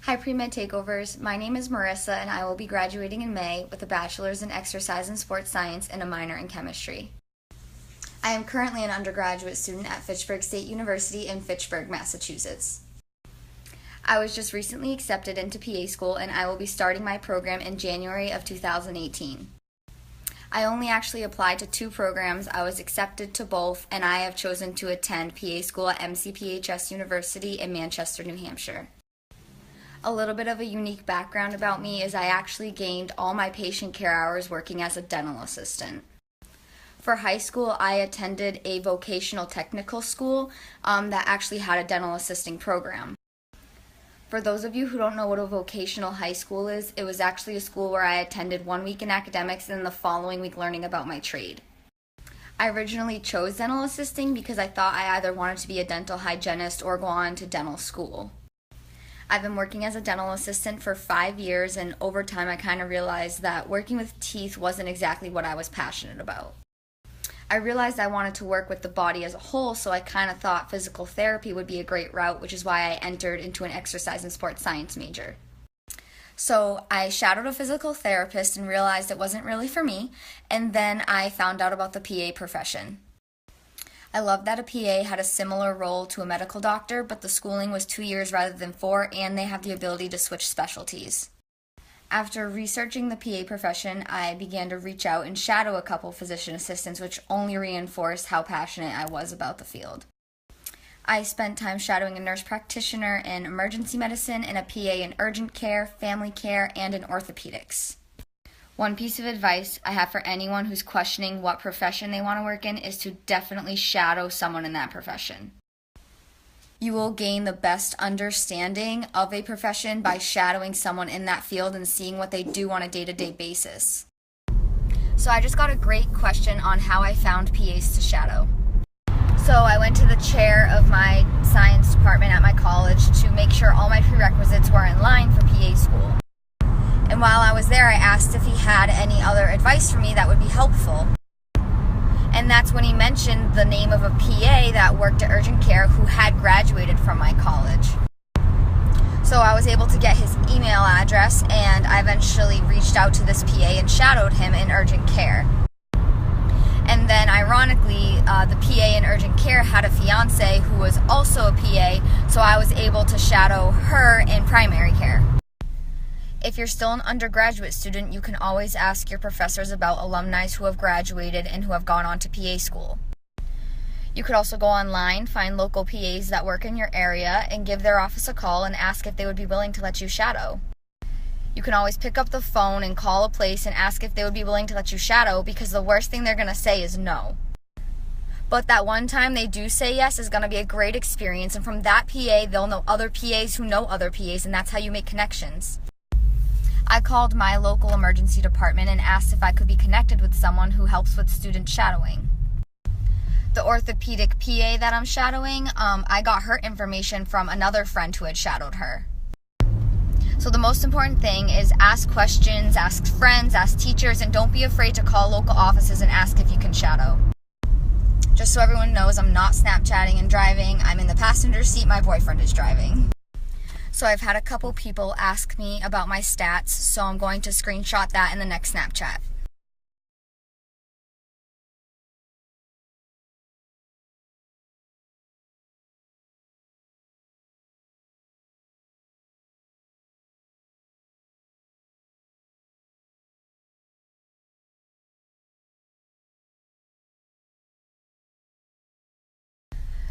Hi Pre-Med Takeovers, my name is Marissa and I will be graduating in May with a bachelor's in exercise and sports science and a minor in chemistry. I am currently an undergraduate student at Fitchburg State University in Fitchburg, Massachusetts. I was just recently accepted into PA school and I will be starting my program in January of 2018. I only actually applied to 2 programs. I was accepted to both and I have chosen to attend PA school at MCPHS University in Manchester, New Hampshire. A little bit of a unique background about me is I actually gained all my patient care hours working as a dental assistant. For high school, I attended a vocational technical school that actually had a dental assisting program. For those of you who don't know what a vocational high school is, it was actually a school where I attended 1 week in academics and then the following week learning about my trade. I originally chose dental assisting because I thought I either wanted to be a dental hygienist or go on to dental school. I've been working as a dental assistant for 5 years, and over time I kind of realized that working with teeth wasn't exactly what I was passionate about. I realized I wanted to work with the body as a whole, so I kind of thought physical therapy would be a great route, which is why I entered into an exercise and sports science major. So I shadowed a physical therapist and realized it wasn't really for me, and then I found out about the PA profession. I loved that a PA had a similar role to a medical doctor, but the schooling was 2 years rather than 4, and they have the ability to switch specialties. After researching the PA profession, I began to reach out and shadow a couple physician assistants, which only reinforced how passionate I was about the field. I spent time shadowing a nurse practitioner in emergency medicine and a PA in urgent care, family care, and in orthopedics. One piece of advice I have for anyone who's questioning what profession they want to work in is to definitely shadow someone in that profession. You will gain the best understanding of a profession by shadowing someone in that field and seeing what they do on a day-to-day basis. So I just got a great question on how I found PAs to shadow. So I went to the chair of my science department at my college to make sure all my prerequisites were in line for PA school. And while I was there, I asked if he had any other advice for me that would be helpful. And that's when he mentioned the name of a PA that worked at urgent care who had graduated from my college. So I was able to get his email address, and I eventually reached out to this PA and shadowed him in urgent care. And then ironically, the PA in urgent care had a fiance who was also a PA, so I was able to shadow her in primary care. If you're still an undergraduate student, you can always ask your professors about alumni who have graduated and who have gone on to PA school. You could also go online, find local PAs that work in your area, and give their office a call and ask if they would be willing to let you shadow. You can always pick up the phone and call a place and ask if they would be willing to let you shadow, because the worst thing they're going to say is no. But that one time they do say yes is going to be a great experience, and from that PA, they'll know other PAs who know other PAs, and that's how you make connections. I called my local emergency department and asked if I could be connected with someone who helps with student shadowing. The orthopedic PA that I'm shadowing, I got her information from another friend who had shadowed her. So the most important thing is ask questions, ask friends, ask teachers, and don't be afraid to call local offices and ask if you can shadow. Just so everyone knows, I'm not Snapchatting and driving. I'm in the passenger seat, my boyfriend is driving. So I've had a couple people ask me about my stats, so I'm going to screenshot that in the next Snapchat.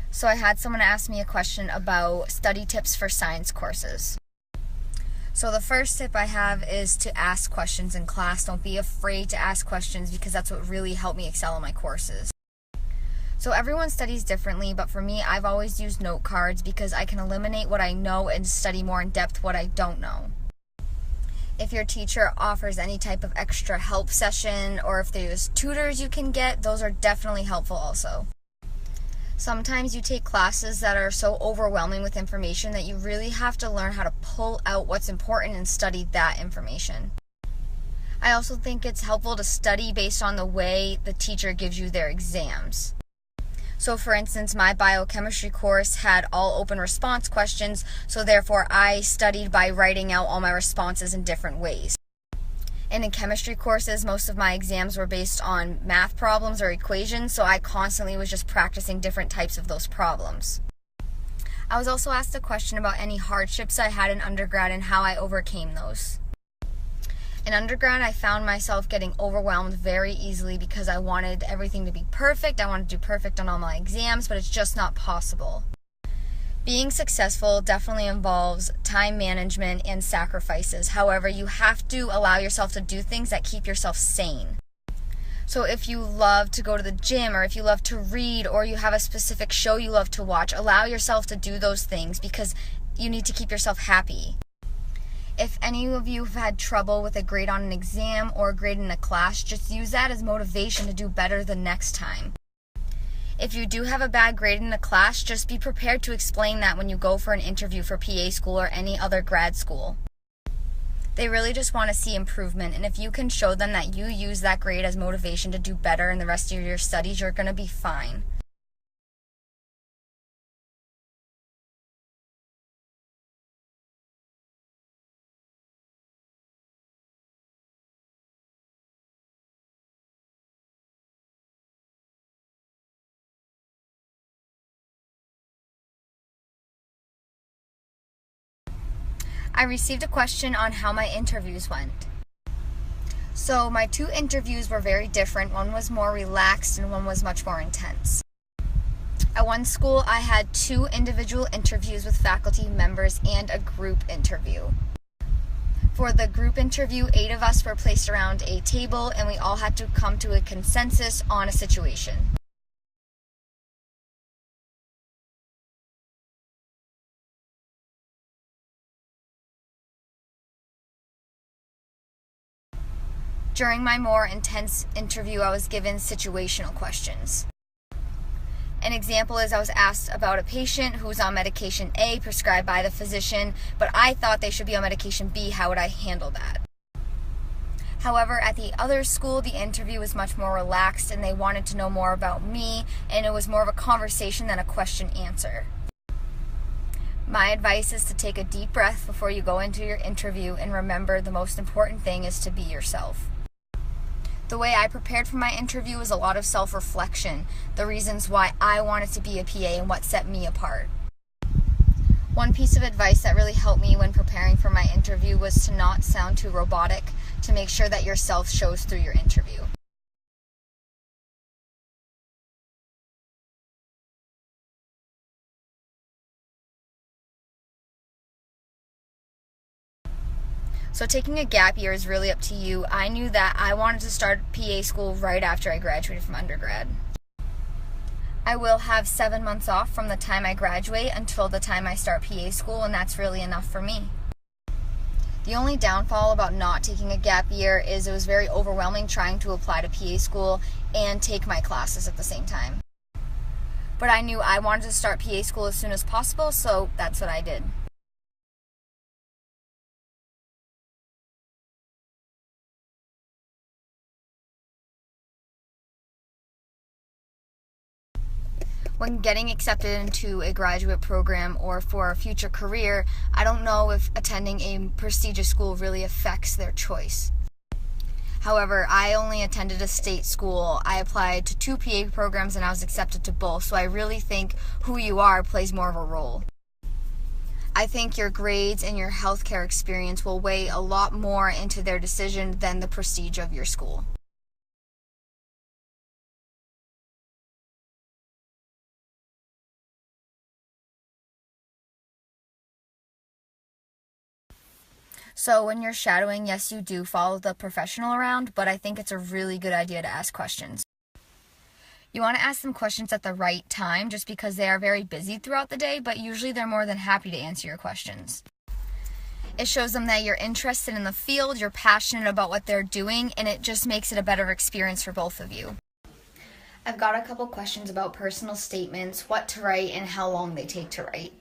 So I had someone ask me a question about study tips for science courses. So the first tip I have is to ask questions in class. Don't be afraid to ask questions, because that's what really helped me excel in my courses. So everyone studies differently, but for me, I've always used note cards because I can eliminate what I know and study more in depth what I don't know. If your teacher offers any type of extra help session, or if there's tutors you can get, those are definitely helpful also. Sometimes you take classes that are so overwhelming with information that you really have to learn how to pull out what's important and study that information. I also think it's helpful to study based on the way the teacher gives you their exams. So for instance, my biochemistry course had all open response questions, so therefore I studied by writing out all my responses in different ways. And in chemistry courses, most of my exams were based on math problems or equations, so I constantly was just practicing different types of those problems. I was also asked a question about any hardships I had in undergrad and how I overcame those. In undergrad, I found myself getting overwhelmed very easily because I wanted everything to be perfect. I wanted to do perfect on all my exams, but it's just not possible. Being successful definitely involves time management and sacrifices. However, you have to allow yourself to do things that keep yourself sane. So if you love to go to the gym, or if you love to read, or you have a specific show you love to watch, allow yourself to do those things because you need to keep yourself happy. If any of you have had trouble with a grade on an exam or a grade in a class, just use that as motivation to do better the next time. If you do have a bad grade in a class, just be prepared to explain that when you go for an interview for PA school or any other grad school. They really just want to see improvement, and if you can show them that you use that grade as motivation to do better in the rest of your studies, you're going to be fine. I received a question on how my interviews went. So my 2 interviews were very different. One was more relaxed and one was much more intense. At one school, I had 2 individual interviews with faculty members and a group interview. For the group interview, 8 of us were placed around a table and we all had to come to a consensus on a situation. During my more intense interview, I was given situational questions. An example is I was asked about a patient who was on medication A prescribed by the physician, but I thought they should be on medication B. How would I handle that? However, at the other school, the interview was much more relaxed and they wanted to know more about me, and it was more of a conversation than a question-answer. My advice is to take a deep breath before you go into your interview, and remember the most important thing is to be yourself. The way I prepared for my interview was a lot of self-reflection, the reasons why I wanted to be a PA and what set me apart. One piece of advice that really helped me when preparing for my interview was to not sound too robotic, to make sure that yourself shows through your interview. So taking a gap year is really up to you. I knew that I wanted to start PA school right after I graduated from undergrad. I will have 7 months off from the time I graduate until the time I start PA school, and that's really enough for me. The only downfall about not taking a gap year is it was very overwhelming trying to apply to PA school and take my classes at the same time. But I knew I wanted to start PA school as soon as possible, so that's what I did. When getting accepted into a graduate program or for a future career, I don't know if attending a prestigious school really affects their choice. However, I only attended a state school. I applied to 2 PA programs and I was accepted to both, so I really think who you are plays more of a role. I think your grades and your healthcare experience will weigh a lot more into their decision than the prestige of your school. So when you're shadowing, yes, you do follow the professional around, but I think it's a really good idea to ask questions. You want to ask them questions at the right time just because they are very busy throughout the day, but usually they're more than happy to answer your questions. It shows them that you're interested in the field, you're passionate about what they're doing, and it just makes it a better experience for both of you. I've got a couple questions about personal statements, what to write, and how long they take to write.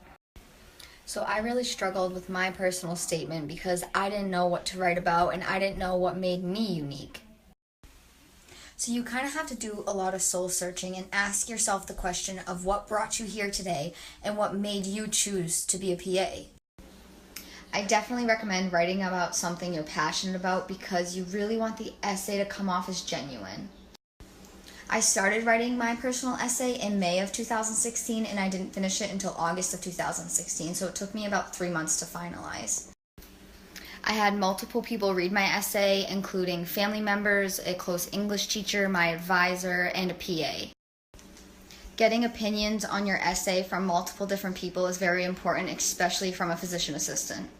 So I really struggled with my personal statement because I didn't know what to write about and I didn't know what made me unique. So you kind of have to do a lot of soul searching and ask yourself the question of what brought you here today and what made you choose to be a PA. I definitely recommend writing about something you're passionate about because you really want the essay to come off as genuine. I started writing my personal essay in May of 2016 and I didn't finish it until August of 2016, so it took me about 3 months to finalize. I had multiple people read my essay, including family members, a close English teacher, my advisor, and a PA. Getting opinions on your essay from multiple different people is very important, especially from a physician assistant.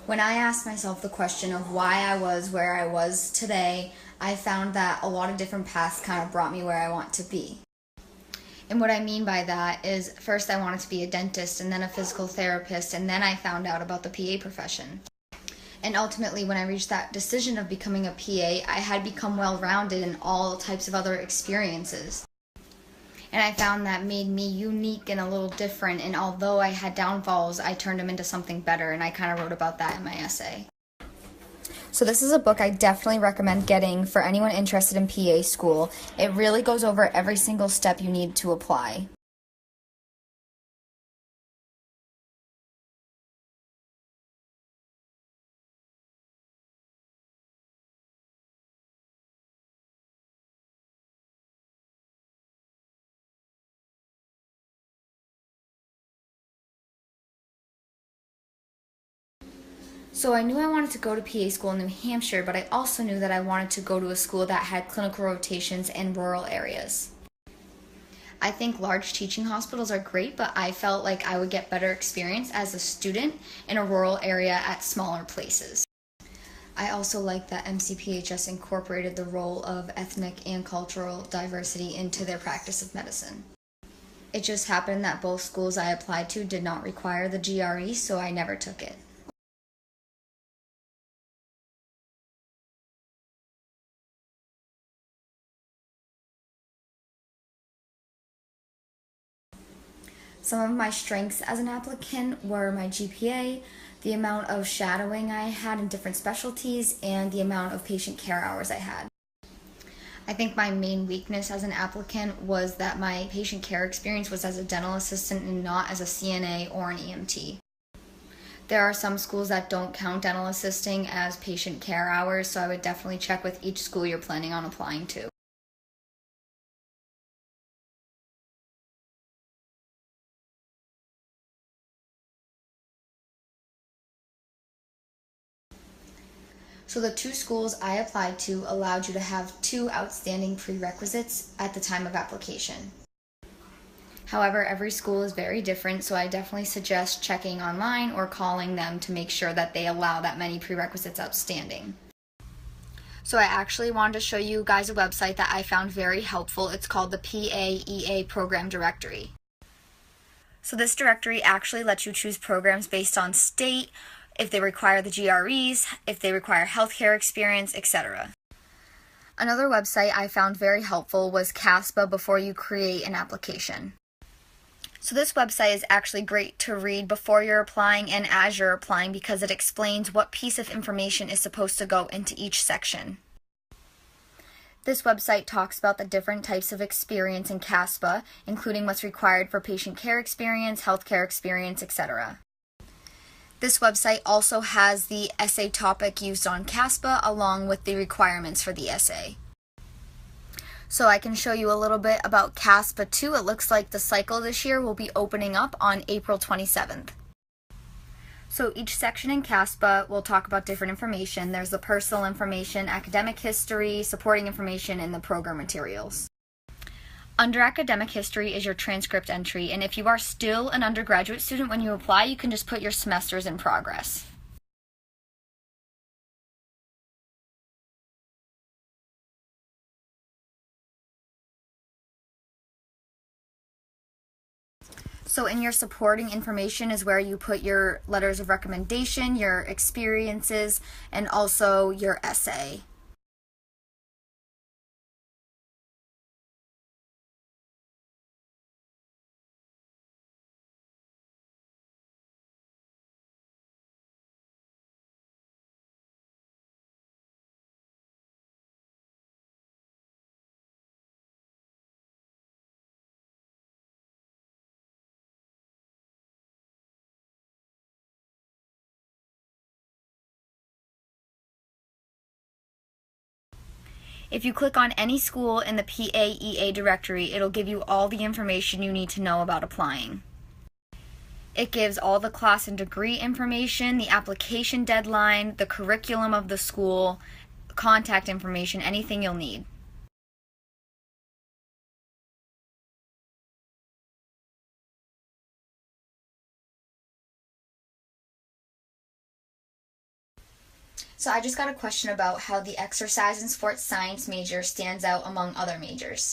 When I asked myself the question of why I was where I was today, I found that a lot of different paths kind of brought me where I want to be. And what I mean by that is first I wanted to be a dentist and then a physical therapist, and then I found out about the PA profession. And ultimately, when I reached that decision of becoming a PA, I had become well-rounded in all types of other experiences. And I found that made me unique and a little different, and although I had downfalls, I turned them into something better, and I kind of wrote about that in my essay. So this is a book I definitely recommend getting for anyone interested in PA school. It really goes over every single step you need to apply. So I knew I wanted to go to PA school in New Hampshire, but I also knew that I wanted to go to a school that had clinical rotations in rural areas. I think large teaching hospitals are great, but I felt like I would get better experience as a student in a rural area at smaller places. I also like that MCPHS incorporated the role of ethnic and cultural diversity into their practice of medicine. It just happened that both schools I applied to did not require the GRE, so I never took it. Some of my strengths as an applicant were my GPA, the amount of shadowing I had in different specialties, and the amount of patient care hours I had. I think my main weakness as an applicant was that my patient care experience was as a dental assistant and not as a CNA or an EMT. There are some schools that don't count dental assisting as patient care hours, so I would definitely check with each school you're planning on applying to. So the two schools I applied to allowed you to have 2 outstanding prerequisites at the time of application. However, every school is very different, so I definitely suggest checking online or calling them to make sure that they allow that many prerequisites outstanding. So I actually wanted to show you guys a website that I found very helpful. It's called the PAEA Program Directory. So this directory actually lets you choose programs based on state, if they require the GREs, if they require healthcare experience, etc. Another website I found very helpful was CASPA before you create an application. So this website is actually great to read before you're applying and as you're applying because it explains what piece of information is supposed to go into each section. This website talks about the different types of experience in CASPA, including what's required for patient care experience, healthcare experience, etc. This website also has the essay topic used on CASPA along with the requirements for the essay. So I can show you a little bit about CASPA 2. It looks like the cycle this year will be opening up on April 27th. So each section in CASPA will talk about different information. There's the personal information, academic history, supporting information, and the program materials. Under academic history is your transcript entry, and if you are still an undergraduate student when you apply, you can just put your semesters in progress. So in your supporting information is where you put your letters of recommendation, your experiences, and also your essay. If you click on any school in the PAEA directory, it'll give you all the information you need to know about applying. It gives all the class and degree information, the application deadline, the curriculum of the school, contact information, anything you'll need. So I just got a question about how the exercise and sports science major stands out among other majors.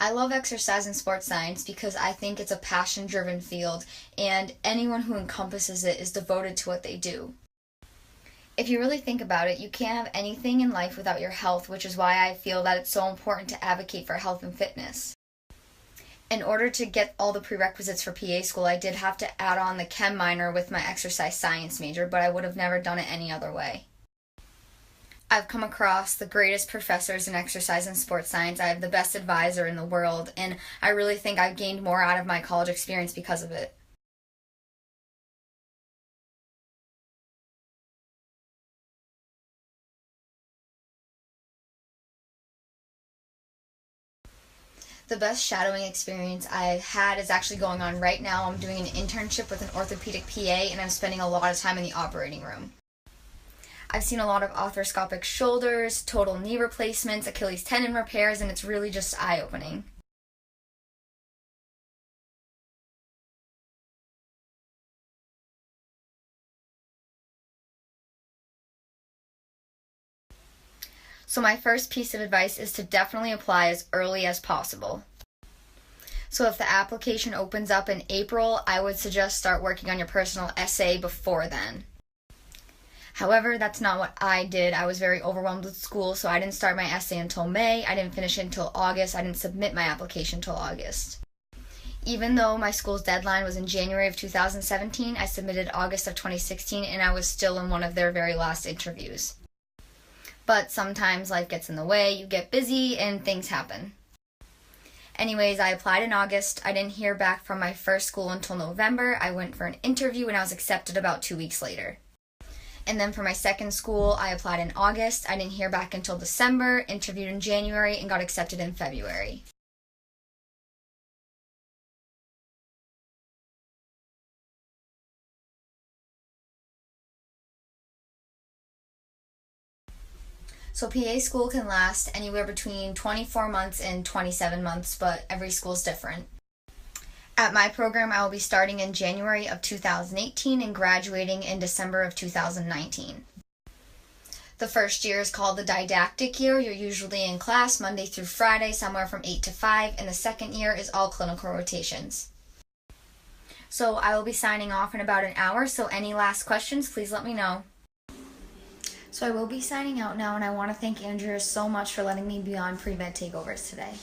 I love exercise and sports science because I think it's a passion-driven field, and anyone who encompasses it is devoted to what they do. If you really think about it, you can't have anything in life without your health, which is why I feel that it's so important to advocate for health and fitness. In order to get all the prerequisites for PA school, I did have to add on the chem minor with my exercise science major, but I would have never done it any other way. I've come across the greatest professors in exercise and sports science. I have the best advisor in the world, and I really think I've gained more out of my college experience because of it. The best shadowing experience I've had is actually going on right now. I'm doing an internship with an orthopedic PA, and I'm spending a lot of time in the operating room. I've seen a lot of arthroscopic shoulders, total knee replacements, Achilles tendon repairs, and it's really just eye-opening. So my first piece of advice is to definitely apply as early as possible. So if the application opens up in April, I would suggest start working on your personal essay before then. However, that's not what I did. I was very overwhelmed with school, so I didn't start my essay until May. I didn't finish it until August. I didn't submit my application until August. Even though my school's deadline was in January of 2017, I submitted August of 2016, and I was still in one of their very last interviews. But sometimes life gets in the way, you get busy, and things happen. Anyways, I applied in August. I didn't hear back from my first school until November. I went for an interview, and I was accepted about 2 weeks later. And then for my second school, I applied in August. I didn't hear back until December, interviewed in January, and got accepted in February. So PA school can last anywhere between 24 months and 27 months, but every school is different. At my program, I will be starting in January of 2018 and graduating in December of 2019. The first year is called the didactic year. You're usually in class Monday through Friday, somewhere from 8 to 5, and the second year is all clinical rotations. So I will be signing off in about an hour, so any last questions, please let me know. So I will be signing out now, and I want to thank Andrea so much for letting me be on Pre-Med Takeovers today.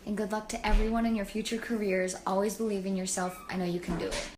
And good luck to everyone in your future careers. Always believe in yourself. I know you can do it.